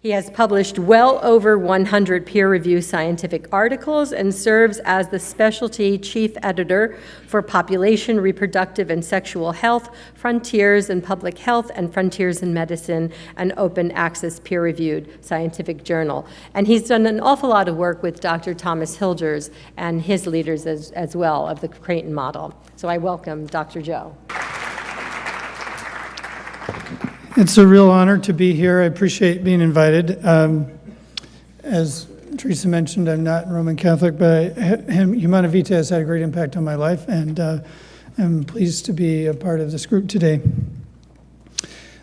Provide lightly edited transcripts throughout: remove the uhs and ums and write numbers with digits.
He has published well over 100 peer-reviewed scientific articles and serves as the specialty chief editor for Population, Reproductive, and Sexual Health, Frontiers in Public Health, and Frontiers in Medicine, an open access peer-reviewed scientific journal. And he's done an awful lot of work with Dr. Thomas Hilgers and his leaders as well of the Creighton model. So I welcome Dr. Joe. It's a real honor to be here. I appreciate being invited. As Teresa mentioned, I'm not Roman Catholic, but Humanae Vitae has had a great impact on my life, and I'm pleased to be a part of this group today.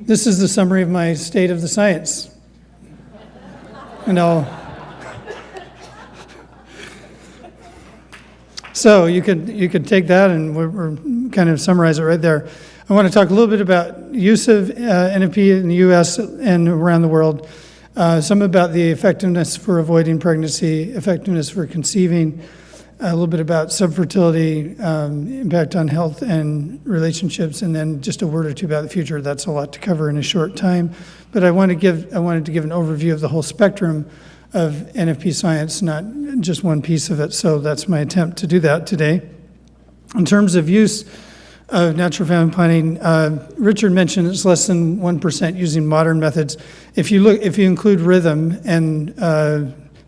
This is the summary of my state of the science. And so you could take that, and we're kind of summarize it right there. I want to talk a little bit about use of NFP in the U.S. and around the world, some about the effectiveness for avoiding pregnancy, effectiveness for conceiving, a little bit about subfertility, impact on health and relationships, and then just a word or two about the future. That's a lot to cover in a short time, but I wanted to give an overview of the whole spectrum of NFP science, not just one piece of it. So that's my attempt to do that today. In terms of use of natural family planning, Richard mentioned it's less than 1% using modern methods. If you include rhythm, and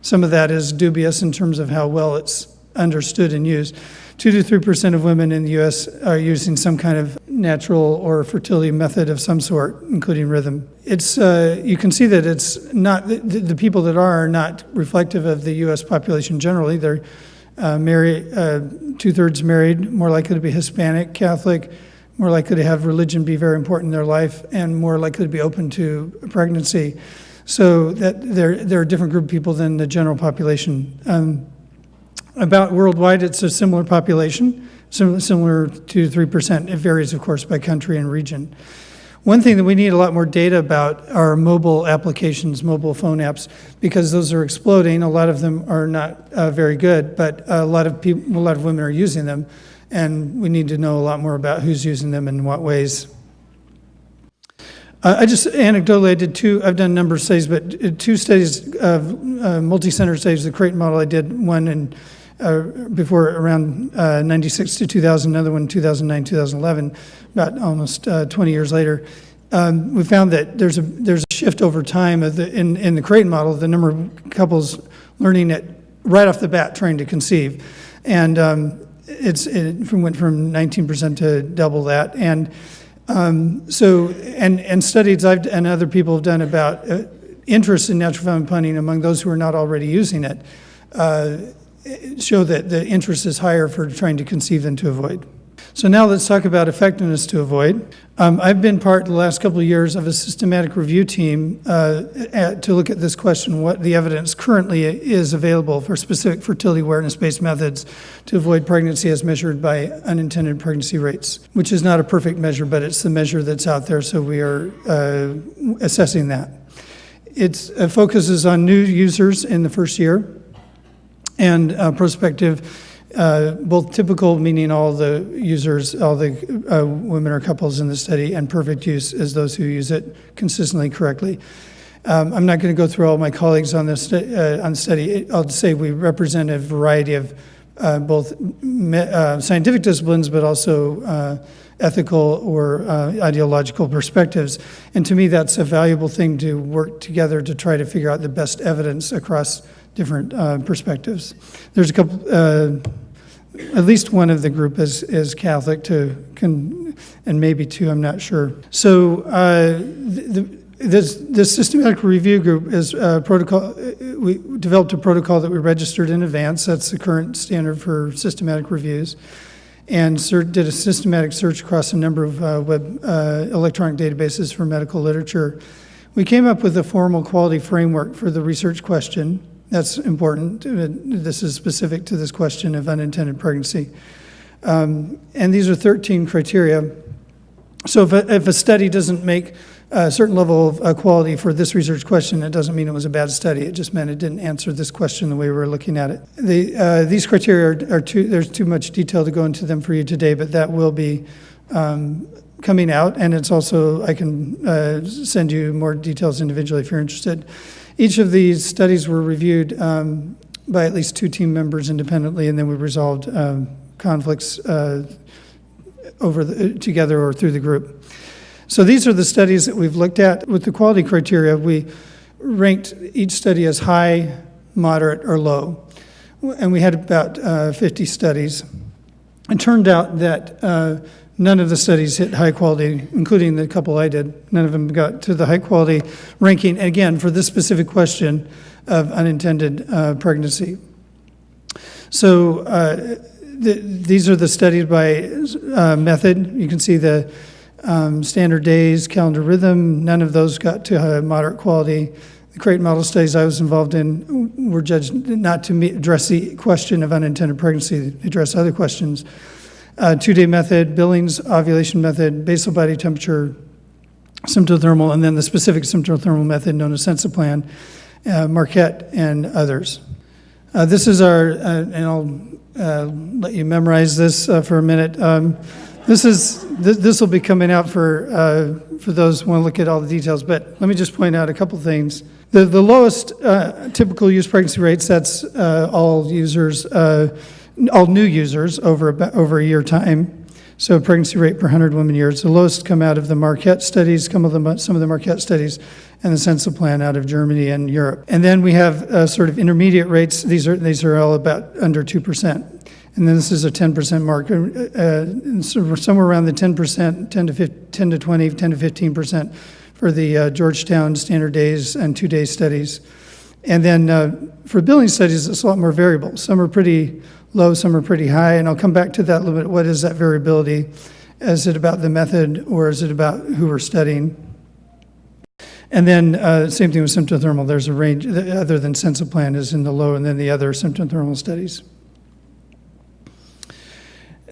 some of that is dubious in terms of how well it's understood and used, 2 to 3% of women in the U.S. are using some kind of natural or fertility method of some sort, including rhythm. It's you can see that it's not the people that are not reflective of the U.S. population generally. They're married, 2/3 married, more likely to be Hispanic, Catholic, more likely to have religion be very important in their life, and more likely to be open to pregnancy. So that they're a different group of people than the general population. About worldwide, it's a similar population, similar to 3%. It varies, of course, by country and region. One thing that we need a lot more data about are mobile applications, mobile phone apps, because those are exploding. A lot of them are not very good, but a lot of women are using them, and we need to know a lot more about who's using them and in what ways. I just anecdotally, I've done a number of studies, but 2 studies of multi-center studies, the Creighton model. I did one before around 96 to 2000, another one in 2009, 2011, about almost 20 years later. We found that there's a shift over time in the Creighton model, the number of couples learning it right off the bat, trying to conceive. And it went from 19% to double that. And studies I've and other people have done about interest in natural family planning among those who are not already using it show that the interest is higher for trying to conceive than to avoid. So now let's talk about effectiveness to avoid. I've been part the last couple of years of a systematic review team to look at this question, what the evidence currently is available for specific fertility awareness-based methods to avoid pregnancy as measured by unintended pregnancy rates, which is not a perfect measure, but it's the measure that's out there, so we are assessing that. It focuses on new users in the first year, and prospective, both typical, meaning all the users, all the women or couples in the study, and perfect use as those who use it consistently, correctly. I'm not going to go through all my colleagues on this on study. I'll say we represent a variety of both scientific disciplines, but also ethical or ideological perspectives. And to me, that's a valuable thing to work together to try to figure out the best evidence across different perspectives. There's a couple, at least one of the group is Catholic, and maybe 2, I'm not sure. So this systematic review group is a protocol. We developed a protocol that we registered in advance. That's the current standard for systematic reviews, and did a systematic search across a number of electronic databases for medical literature. We came up with a formal quality framework for the research question. That's important. This is specific to this question of unintended pregnancy. And these are 13 criteria. So if a study doesn't make a certain level of quality for this research question, it doesn't mean it was a bad study. It just meant it didn't answer this question the way we were looking at it. These criteria there's too much detail to go into them for you today, but that will be coming out, and it's also, I can send you more details individually if you're interested. Each of these studies were reviewed by at least 2 team members independently, and then we resolved conflicts together or through the group. So these are the studies that we've looked at. With the quality criteria, we ranked each study as high, moderate, or low. And we had about 50 studies. It turned out that none of the studies hit high quality, including the couple I did. None of them got to the high quality ranking, again, for this specific question of unintended pregnancy. So these are the studies by method. You can see the standard days, calendar rhythm. None of those got to moderate quality. The crate model studies I was involved in were judged not to address the question of unintended pregnancy, they address other questions. 2-day method, Billings ovulation method, basal body temperature, symptothermal, and then the specific symptothermal method known as Sensiplan, Marquette, and others. This is our, and I'll let you memorize this for a minute. This will be coming out for those who want to look at all the details, but let me just point out a couple things. The lowest typical use pregnancy rates, that's all users, all new users over a year time. So pregnancy rate per 100 women years. The lowest come out of the Marquette studies, some of the Marquette studies, and the Sensiplan out of Germany and Europe. And then we have sort of intermediate rates. These are all about under 2%. And then this is a 10% mark, somewhere around the 10%, 10 to 20, 10 to 15% for the Georgetown standard days and 2-day studies. And then for billing studies, it's a lot more variable. Some are pretty low, some are pretty high, and I'll come back to that a little bit. What is that variability? Is it about the method, or is it about who we're studying? And then same thing with symptothermal. There's a range, other than Sensiplan is in the low, and then the other symptothermal studies.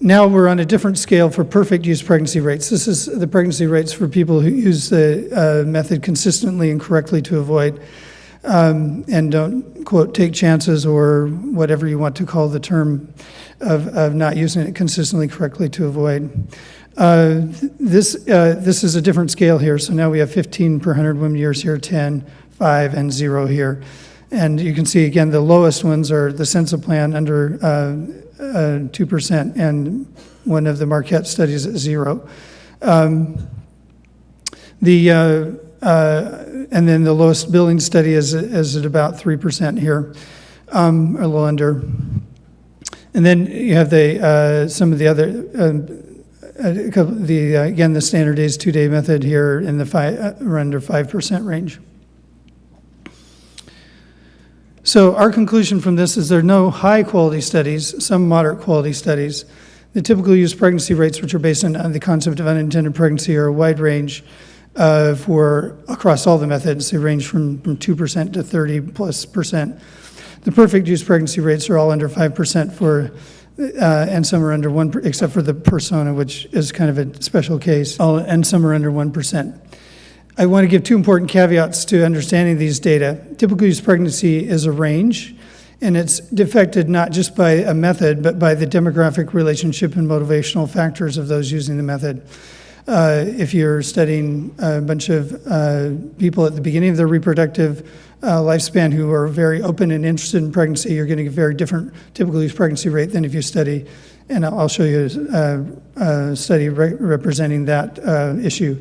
Now we're on a different scale for perfect use pregnancy rates. This is the pregnancy rates for people who use the method consistently and correctly to avoid and don't, quote, take chances or whatever you want to call the term of not using it consistently, correctly to avoid. This is a different scale here. So now we have 15 per 100 women years here, 10, 5, and 0 here. And you can see, again, the lowest ones are the Sensiplan under 2%, and one of the Marquette studies at 0. And then the lowest billing study is at about 3% here, a little under. And then you have some of the other, again, the standard days 2-day method here in the under 5% range. So our conclusion from this is there are no high quality studies, some moderate quality studies. The typical use pregnancy rates, which are based on the concept of unintended pregnancy, are a wide range for across all the methods. They range from 2% to 30+%. The perfect use pregnancy rates are all under 5% for, and some are under 1%, except for the persona, which is kind of a special case, and some are under 1%. I want to give 2 important caveats to understanding these data. Typical use pregnancy is a range, and it's affected not just by a method, but by the demographic relationship and motivational factors of those using the method. If you're studying a bunch of people at the beginning of their reproductive lifespan who are very open and interested in pregnancy, you're going to get a very different typical use pregnancy rate than if you study, and I'll show you a study representing that issue.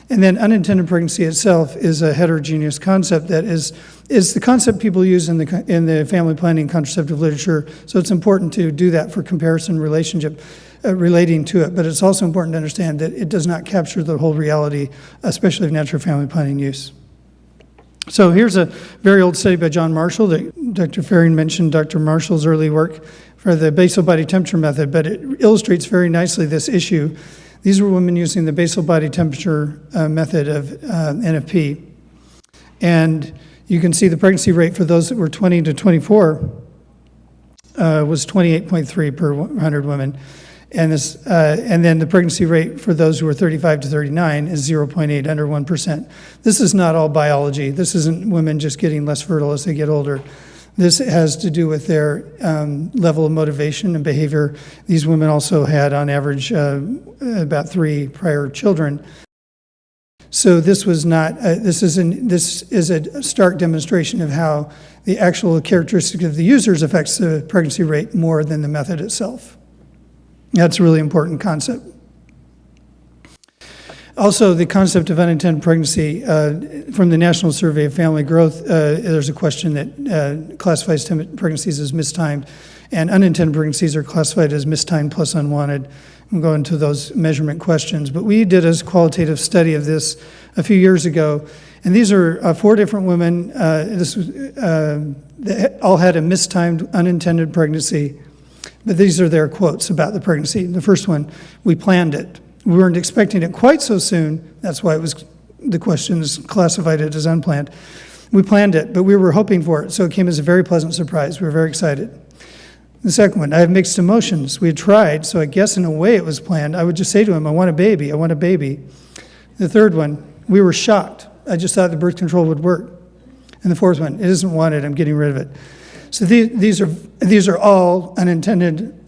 And then unintended pregnancy itself is a heterogeneous concept that is the concept people use in the family planning contraceptive literature. So it's important to do that for comparison relationship relating to it. But it's also important to understand that it does not capture the whole reality, especially of natural family planning use. So here's a very old study by John Marshall that Dr. Faring mentioned, Dr. Marshall's early work for the basal body temperature method, but it illustrates very nicely this issue. These were women using the basal body temperature method of NFP. And you can see the pregnancy rate for those that were 20 to 24 was 28.3 per 100 women. And then the pregnancy rate for those who were 35 to 39 is 0.8, under 1%. This is not all biology. This isn't women just getting less fertile as they get older. This has to do with their level of motivation and behavior. These women also had, on average, about 3 prior children. So this was not, this is a stark demonstration of how the actual characteristic of the users affects the pregnancy rate more than the method itself. That's a really important concept. Also, the concept of unintended pregnancy, from the National Survey of Family Growth, there's a question that classifies pregnancies as mistimed, and unintended pregnancies are classified as mistimed plus unwanted. We'll go into those measurement questions, but we did a qualitative study of this a few years ago, and these are 4 different women. They all had a mistimed unintended pregnancy, but these are their quotes about the pregnancy. The first one, we planned it. We weren't expecting it quite so soon. That's why the questions classified it as unplanned. We planned it, but we were hoping for it, so it came as a very pleasant surprise. We were very excited. The second one, I have mixed emotions. We had tried, so I guess in a way it was planned. I would just say to him, I want a baby, I want a baby. The third one, we were shocked. I just thought the birth control would work. And the fourth one, it isn't wanted, I'm getting rid of it. So these are all unintended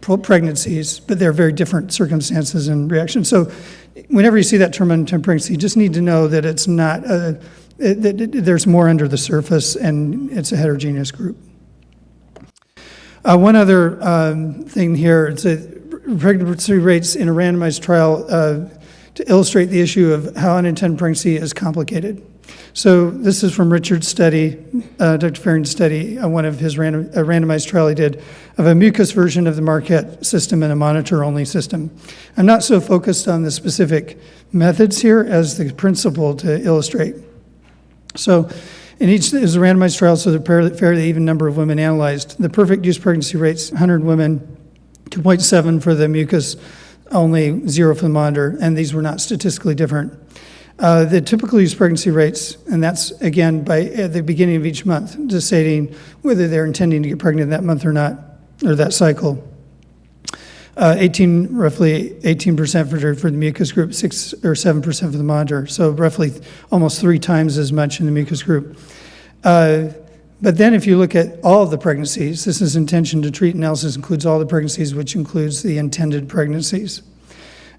pregnancies, but they're very different circumstances and reactions. So whenever you see that term unintended pregnancy, you just need to know that it's not, there's more under the surface, and it's a heterogeneous group. One other thing here, it's pregnancy rates in a randomized trial to illustrate the issue of how unintended pregnancy is complicated. So this is from Richard's study, Dr. Farrington's study, one of his randomized trial he did of a mucus version of the Marquette system and a monitor-only system. I'm not so focused on the specific methods here as the principle to illustrate. So in each is a randomized trial, so the fairly even number of women analyzed. The perfect use pregnancy rates, 100 women, 2.7 for the mucus, only 0 for the monitor, and these were not statistically different. The typical use pregnancy rates, and that's, again, at the beginning of each month, just stating whether they're intending to get pregnant that month or not, or that cycle. Roughly 18% for the mucus group, 6 or 7% for the monitor, so roughly almost 3 times as much in the mucus group. But then if you look at all of the pregnancies, this is intention to treat analysis includes all the pregnancies, which includes the intended pregnancies.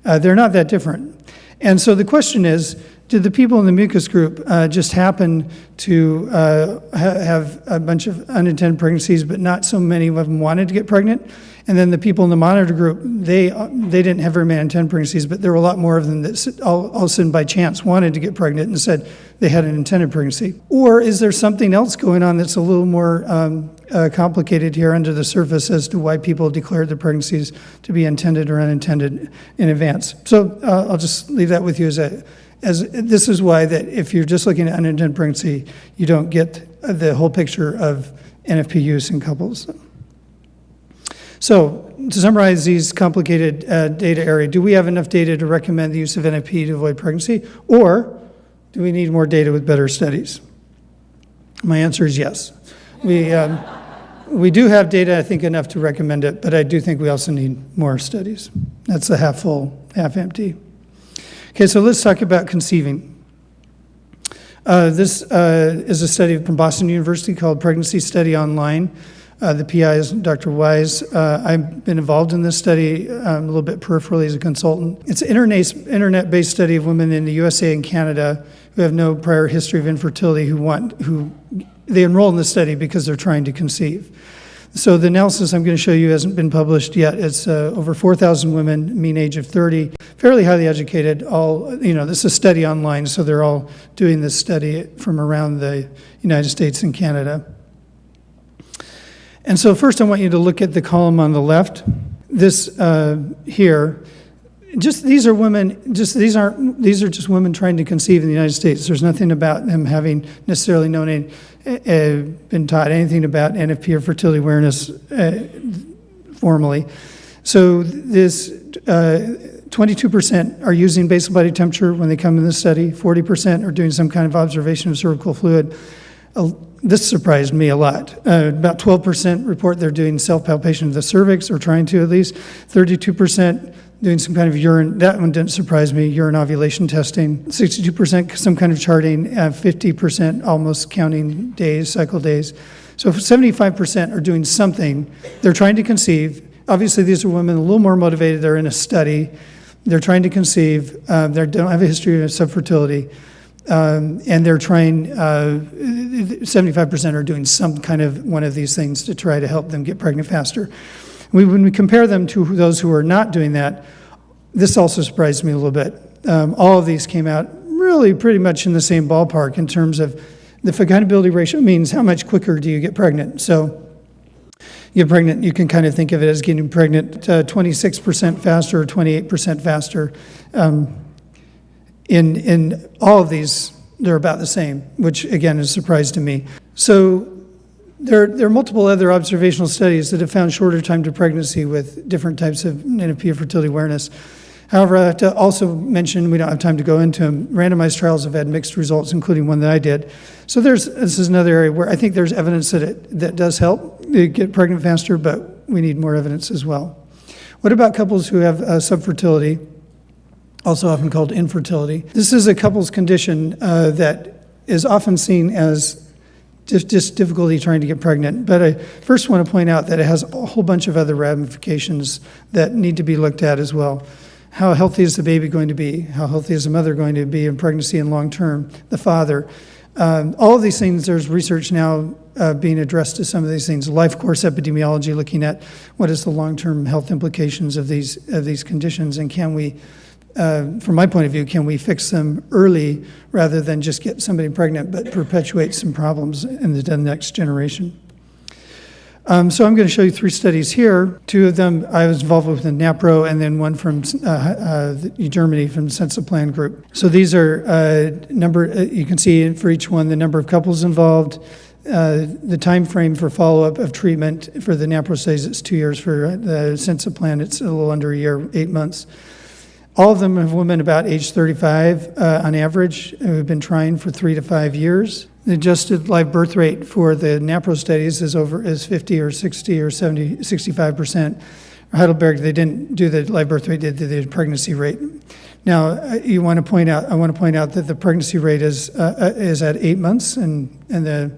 They're not that different. And so the question is, did the people in the mucus group just happen to have a bunch of unintended pregnancies, but not so many of them wanted to get pregnant? And then the people in the monitor group, they didn't have very many unintended pregnancies, but there were a lot more of them that all of a sudden by chance wanted to get pregnant and said they had an intended pregnancy. Or is there something else going on that's a little more complicated here under the surface as to why people declared the pregnancies to be intended or unintended in advance? So I'll just leave that with you as this is why that if you're just looking at unintended pregnancy, you don't get the whole picture of NFP use in couples. So to summarize these complicated data area, do we have enough data to recommend the use of NFP to avoid pregnancy, or do we need more data with better studies? My answer is yes. We do have data, I think, enough to recommend it, but I do think we also need more studies. That's the half full, half empty. Okay, so let's talk about conceiving. This is a study from Boston University called Pregnancy Study Online. The PI is Dr. Wise. I've been involved in this study a little bit peripherally as a consultant. It's an internet-based study of women in the USA and Canada who have no prior history of infertility who they enroll in the study because they're trying to conceive. So the analysis I'm going to show you hasn't been published yet. It's over 4,000 women, mean age of 30, fairly highly educated. This is a study online, so they're all doing this study from around the United States and Canada. And so first I want you to look at the column on the left. This here, these are just women trying to conceive in the United States. There's nothing about them having necessarily been taught anything about NFP or fertility awareness formally. So this 22% are using basal body temperature when they come in the study. 40% are doing some kind of observation of cervical fluid. This surprised me a lot. About 12% report they're doing self-palpation of the cervix, or trying to at least. 32% doing some kind of urine, that one didn't surprise me, urine ovulation testing. 62% some kind of charting, 50% almost counting days, cycle days. So 75% are doing something. They're trying to conceive. Obviously these are women a little more motivated, they're in a study, They're trying to conceive. They don't have a history of subfertility. And they're trying, 75% are doing some kind of one of these things to try to help them get pregnant faster. When we compare them to those who are not doing that, this also surprised me a little bit. All of these came out really pretty much in the same ballpark in terms of the fecundability ratio means how much quicker do you get pregnant. So you get pregnant, you can kind of think of it as getting pregnant 26% faster or 28% faster. In all of these, they're about the same, which again is a surprise to me. So there are multiple other observational studies that have found shorter time to pregnancy with different types of NFP or fertility awareness. However, I have to also mention, we don't have time to go into them, randomized trials have had mixed results, including one that I did. So this is another area where I think there's evidence that does help get pregnant faster, but we need more evidence as well. What about couples who have subfertility, also often called infertility? This is a couple's condition that is often seen as just difficulty trying to get pregnant. But I first want to point out that it has a whole bunch of other ramifications that need to be looked at as well. How healthy is the baby going to be? How healthy is the mother going to be in pregnancy and long term? The father. All of these things, there's research now being addressed to some of these things. Life course epidemiology, looking at what is the long-term health implications of these conditions, and can we, from my point of view, can we fix them early rather than just get somebody pregnant but perpetuate some problems in the next generation? So I'm going to show you 3 studies here. 2 of them I was involved with in NAPRO, and then one from Germany from the Census Plan group. So these are you can see for each one the number of couples involved, the time frame for follow-up of treatment. For the NAPRO studies, it's 2 years. For the Census Plan, it's a little under a year, 8 months. All of them have women about age 35 on average who have been trying for 3 to 5 years. The adjusted live birth rate for the NAPRO studies is 50 or 60 or 70, 65%. Heidelberg, they didn't do the live birth rate, they did the pregnancy rate. Now, I want to point out that the pregnancy rate is at 8 months, and the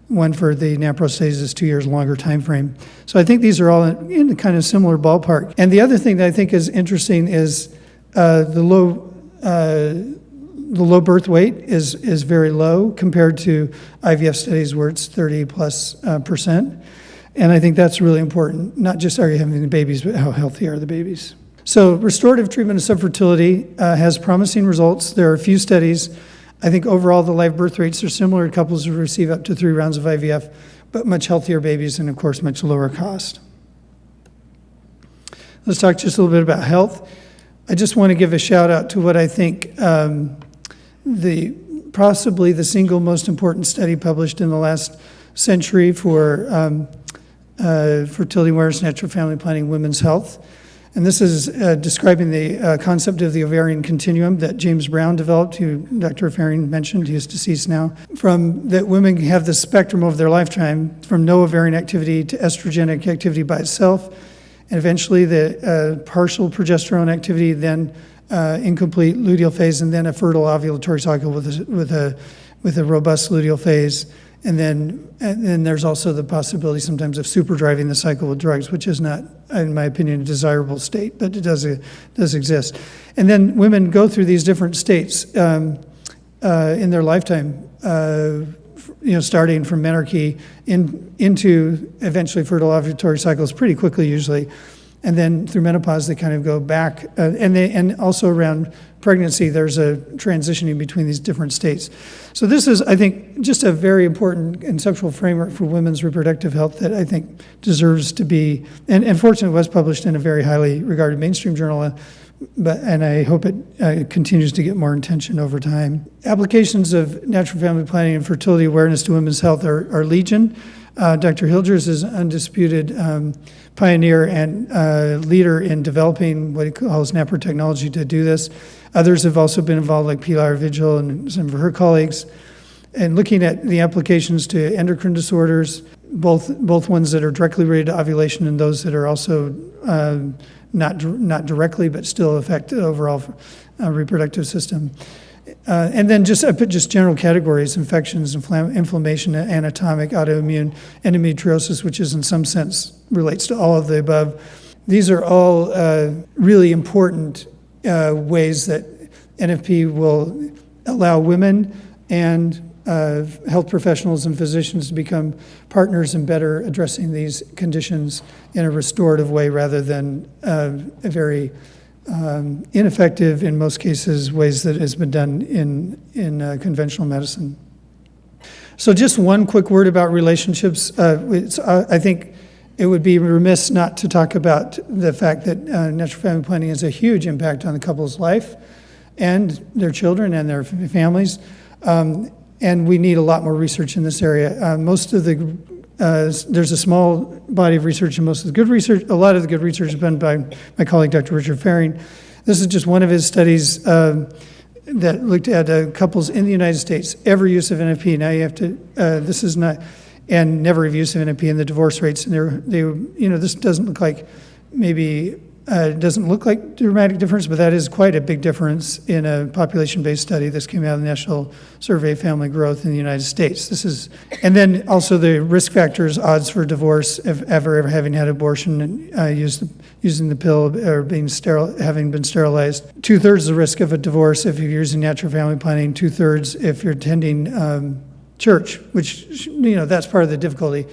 one for the NAPRO studies is 2 years longer time frame. So I think these are all in a kind of similar ballpark. And the other thing that I think is interesting is the low birth weight is very low compared to IVF studies where it's 30+%. And I think that's really important. Not just are you having the babies, but how healthy are the babies. So restorative treatment of subfertility has promising results. There are a few studies. I think overall the live birth rates are similar to couples who receive up to 3 rounds of IVF, but much healthier babies and of course much lower cost. Let's talk just a little bit about health. I just want to give a shout out to what I think possibly the single most important study published in the last century for fertility awareness, natural family planning, women's health. And this is describing the concept of the ovarian continuum that James Brown developed, who Dr. Faring mentioned. He is deceased now. From that women have the spectrum over their lifetime, from no ovarian activity to estrogenic activity by itself, and eventually the partial progesterone activity, then incomplete luteal phase, and then a fertile ovulatory cycle with a robust luteal phase. And then there's also the possibility sometimes of super driving the cycle with drugs, which is not, in my opinion, a desirable state, but it does exist. And then women go through these different states in their lifetime, starting from menarche into eventually fertile ovulatory cycles pretty quickly usually. And then through menopause, they kind of go back. And also around pregnancy, there's a transitioning between these different states. So this is, I think, just a very important conceptual framework for women's reproductive health that I think deserves to be, and fortunately was published in a very highly regarded mainstream journal, and I hope it continues to get more attention over time. Applications of natural family planning and fertility awareness to women's health are legion. Dr. Hilgers is an undisputed pioneer and leader in developing what he calls NAPRO technology to do this. Others have also been involved, like Pilar Vigil and some of her colleagues, and looking at the applications to endocrine disorders, both ones that are directly related to ovulation and those that are also not directly, but still affect the overall reproductive system. And then I put general categories: infections, inflammation, anatomic, autoimmune, endometriosis, which is in some sense relates to all of the above. These are all really important ways that NFP will allow women and health professionals and physicians to become partners in better addressing these conditions in a restorative way rather than a very ineffective, in most cases, ways that has been done in conventional medicine. So just one quick word about relationships. I think it would be remiss not to talk about the fact that natural family planning has a huge impact on the couple's life and their children and their families. And we need a lot more research in this area. There's a small body of research, and most of the good research, a lot of the good research has been by my colleague, Dr. Richard Fehring. This is just one of his studies that looked at couples in the United States, every use of NFP. Now you have to, this is not, and never have use of NFP and the divorce rates. And this doesn't look like doesn't look like dramatic difference, but that is quite a big difference in a population-based study. This came out of the National Survey of Family Growth in the United States. And then also the risk factors, odds for divorce, if ever having had abortion and using the pill or having been sterilized. 2/3 the risk of a divorce if you're using natural family planning. 2/3 if you're attending church, which that's part of the difficulty.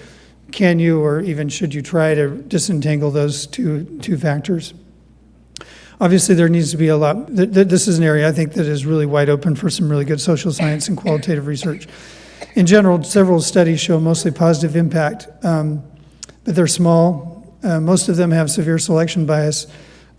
Can you, or even should you, try to disentangle those two factors? Obviously, there needs to be a lot. This is an area I think that is really wide open for some really good social science and qualitative research. In general, several studies show mostly positive impact, but they're small. Most of them have severe selection bias.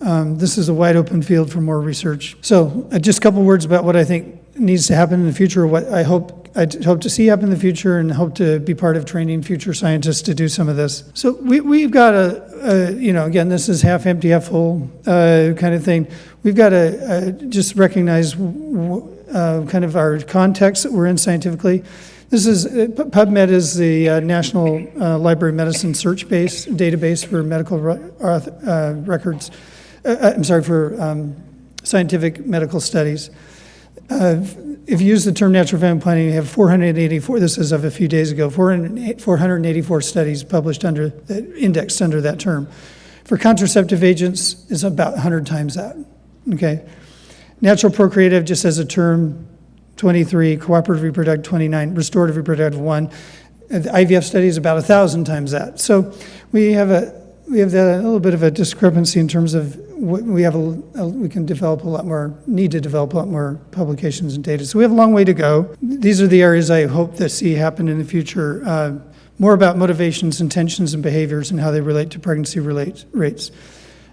This is a wide open field for more research. So just a couple words about what I think needs to happen in the future, what I hope to see happen in the future, and hope to be part of training future scientists to do some of this. So we've got again, this is half empty, half full kind of thing. We've got to just recognize kind of our context that we're in scientifically. This is, PubMed is the National Library of Medicine search database for medical records, for scientific medical studies. If you use the term natural family planning, you have 484, this is of a few days ago, 484 studies published indexed under that term. For contraceptive agents, it's about 100 times that, okay? Natural procreative, just as a term, 23, cooperative reproductive, 29, restorative reproductive, 1. The IVF study is about 1,000 times that. So we have a little bit of a discrepancy in terms of what we can develop a lot more, need to develop a lot more publications and data. So we have a long way to go. These are the areas I hope to see happen in the future. More about motivations, intentions, and behaviors and how they relate to pregnancy rates.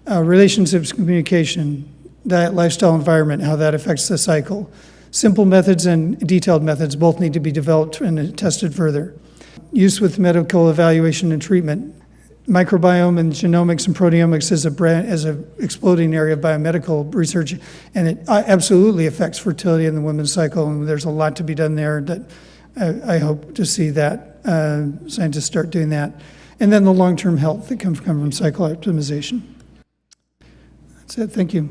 Relationships, communication, diet, lifestyle, environment, how that affects the cycle. Simple methods and detailed methods both need to be developed and tested further. Use with medical evaluation and treatment. Microbiome and genomics and proteomics is an exploding area of biomedical research, and it absolutely affects fertility in the women's cycle, and there's a lot to be done there that I hope to see that scientists start doing that. And then the long-term health that comes from cycle optimization. That's it. Thank you.